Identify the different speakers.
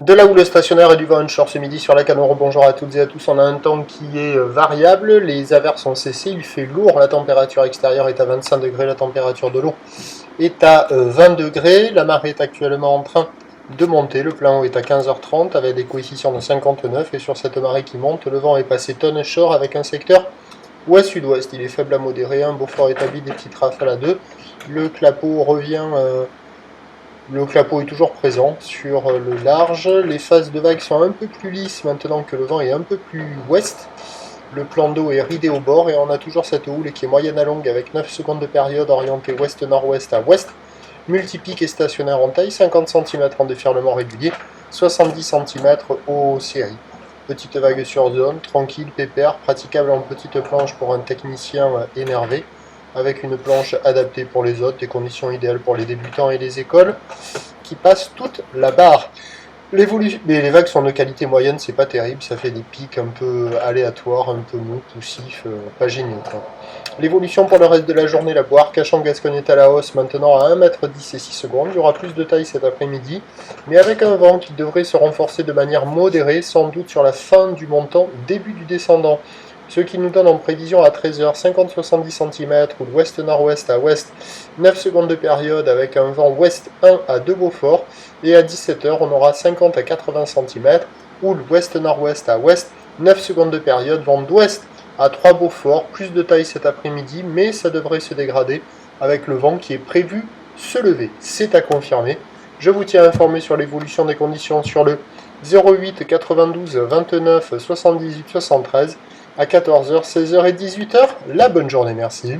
Speaker 1: De la houle stationnaire et du vent onshore ce midi sur la Canoro. Bonjour à toutes et à tous. On a un temps qui est variable. Les averses ont cessé. Il fait lourd. La température extérieure est à 25 degrés. La température de l'eau est à 20 degrés. La marée est actuellement en train de monter. Le plan haut est à 15h30 avec des coefficients de 59. Et sur cette marée qui monte, le vent est passé onshore avec un secteur ouest-sud-ouest. Il est faible à modéré. Un beau fort établi, des petites rafales à 2. Le clapot revient. Le clapot est toujours présent sur le large. Les phases de vagues sont un peu plus lisses maintenant que le vent est un peu plus ouest. Le plan d'eau est ridé au bord et on a toujours cette houle qui est moyenne à longue avec 9 secondes de période orientée ouest-nord-ouest à ouest. Multipique et stationnaire en taille, 50 cm en déferlement régulier, 70 cm aux séries. Petite vague sur zone, tranquille, pépère, praticable en petite planche pour un technicien énervé, avec une planche adaptée pour les autres, des conditions idéales pour les débutants et les écoles, qui passent toute la barre. Les vagues sont de qualité moyenne, c'est pas terrible, ça fait des pics un peu aléatoires, un peu mou, poussifs, pas géniaux. L'évolution pour le reste de la journée, la boire, Cachan-Gascogne est à la hausse maintenant à 1,10 m et 6 secondes. Il y aura plus de taille cet après-midi, mais avec un vent qui devrait se renforcer de manière modérée, sans doute sur la fin du montant, début du descendant. Ce qui nous donne en prévision à 13h 50-70 cm ou d'ouest-nord-ouest à ouest, 9 secondes de période avec un vent ouest 1 à 2 Beaufort, et à 17h on aura 50 à 80 cm ou l'ouest-nord-ouest à ouest, 9 secondes de période, vent d'ouest à 3 Beaufort, plus de taille cet après-midi, mais ça devrait se dégrader avec le vent qui est prévu se lever. C'est à confirmer. Je vous tiens informé sur l'évolution des conditions sur le 08 92 29 78 73 à 14h, 16h et 18h. La bonne journée, merci.